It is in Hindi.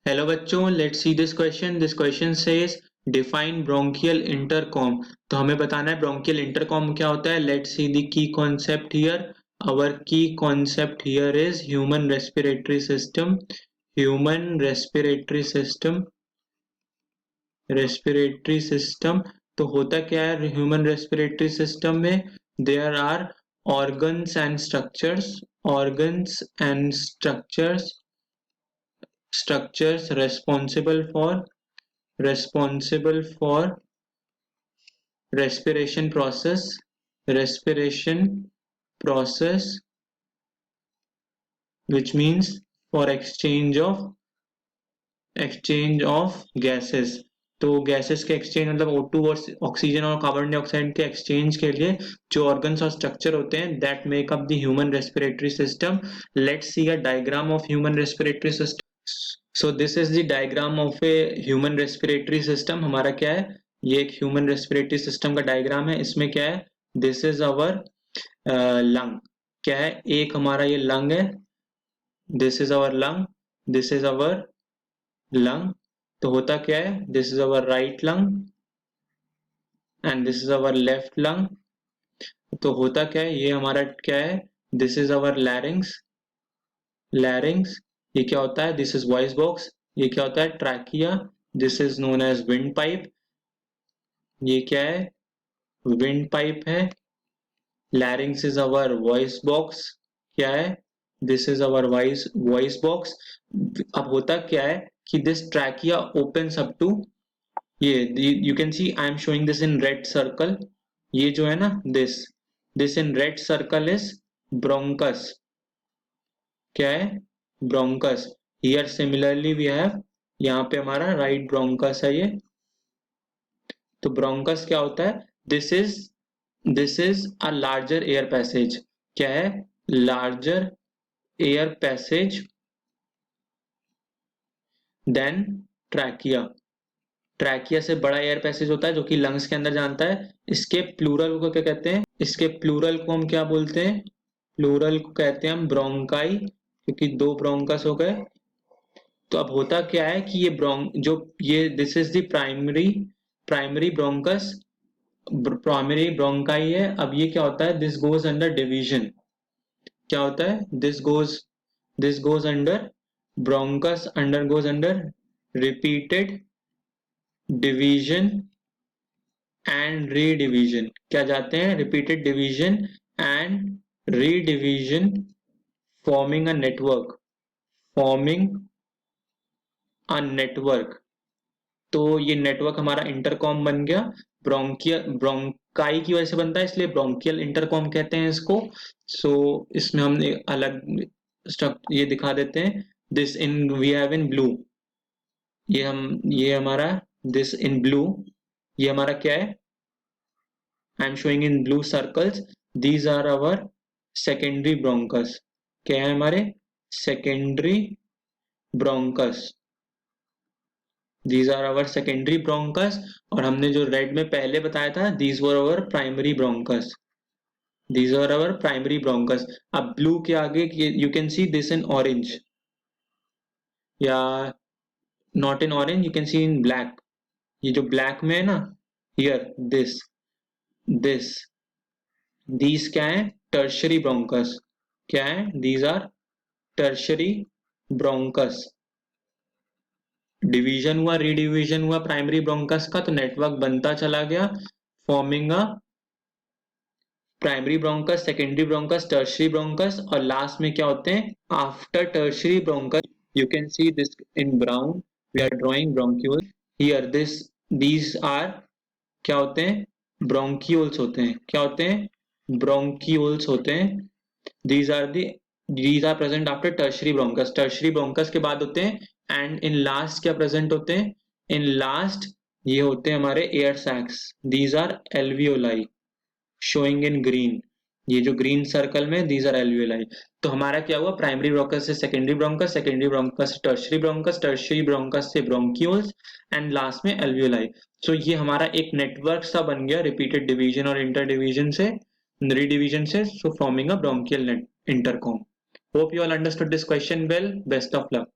हेलो बच्चों, let's see this question. This question says define bronchial intercom. तो हमें बताना है ब्रोंकियल इंटरकॉम क्या होता है। Let's see the key concept here. Our key concept here is human respiratory system. Human respiratory system, respiratory system. तो होता क्या है ह्यूमन रेस्पिरेटरी सिस्टम में? There are organs and structures, organs and structures responsible for respiration process, which means for exchange of gases। तो गैसेस के एक्सचेंज मतलब O2 और ऑक्सीजन और कार्बन डाइऑक्साइड के एक्सचेंज के लिए जो ऑर्गन्स और स्ट्रक्चर होते हैं that make up the human respiratory system. Let's see a diagram of human respiratory system. So this is the diagram of a human respiratory system. हमारा क्या है, ये एक ह्यूमन रेस्पिरेटरी सिस्टम का डायग्राम है। इसमें क्या है, दिस इज अवर लंग। क्या है, एक हमारा ये लंग है, this is our lung, this is our lung. तो होता क्या है, this is our right lung and this is our left lung. तो होता क्या है, ये हमारा क्या है, दिस इज अवर लैरिंग्स, लैरिंग्स। ये क्या होता है, दिस इज वॉइस बॉक्स। ये क्या होता है, trachea. This is known as windpipe. ये क्या है, विंड पाइप है। Larynx is our voice box. क्या है, this is our voice box. अब होता क्या है कि this trachea opens up to ये, you can see I am showing this in red circle. ये जो है ना, this in red circle is bronchus. क्या है, bronchus. Here similarly we have, यहाँ पे हमारा राइट ब्रोंकस है ये। तो ब्रोंकस क्या होता है, this is a larger air passage. क्या है, larger air passage than trachea. Trachea से बड़ा एयर पैसेज होता है जो कि लंग्स के अंदर जानता है। इसके प्लूरल को क्या कहते हैं, इसके प्लूरल को हम क्या बोलते हैं, प्लूरल को कहते हैं हम ब्रोंकाई, क्योंकि दो ब्रोंकस हो गए। तो अब होता क्या है कि ये this is the primary bronchus, primary bronchi है। अब ये क्या होता है, दिस गोज अंडर डिवीजन। क्या होता है, this goes under bronchus, goes under repeated division and redivision. क्या जाते हैं, repeated division and redivision, forming a network. तो ये नेटवर्क हमारा इंटरकॉम बन गया। ब्रोंकाई की वजह से बनता है, इसलिए ब्रोंकियल इंटरकॉम कहते हैं इसको। सो इसमें हम अलग ये दिखा देते हैं। This in we have in blue, ये हमारा दिस इन ब्लू, ये हमारा क्या है, I am showing in blue circles. These are our secondary bronchus. क्या है हमारे, secondary bronchus. These are our secondary bronchus. और हमने जो रेड में पहले बताया था, these were our primary bronchus, these are our primary bronchus. अब ब्लू के आगे you can see this in orange, या not in orange, you can C in black. ये जो ब्लैक में है ना, हियर दिस दीज क्या है, टर्शरी ब्रोंकस। क्या है, these are tertiary bronchus. Division हुआ, रीडिवीजन हुआ प्राइमरी ब्रोंकस का, तो नेटवर्क बनता चला गया, forming a primary bronchus, secondary bronchus, tertiary bronchus. और लास्ट में क्या होते हैं, after tertiary bronchus, you can see this in brown, we are drawing bronchiole here. These are क्या होते हैं, ब्रोंक्यूल्स होते हैं। क्या होते हैं, ब्रोंक्यूल्स होते हैं। these are the these are present after tertiary bronchus। tertiary bronchus के बाद होते हैं, एंड इन लास्ट क्या प्रेजेंट होते हैं, इन लास्ट ये होते हैं हमारे air sacs. these are alveoli showing in green। ये जो ग्रीन सर्कल में, these are alveoli। तो हमारा क्या हुआ, प्राइमरी ब्रोंकस से सेकेंडरी ब्रोंकस, सेकेंडरी ब्रोंकस से टर्शरी ब्रोंकस, टर्शरी ब्रोंकस से ब्रोंक्यूल्स एंड लास्ट में alveoli। सो ये हमारा एक नेटवर्क सा बन गया रिपीटेड डिवीजन और इंटर डिवीजन से, redivision से, so forming a bronchial intercom। Hope you all understood this question well. Best of luck.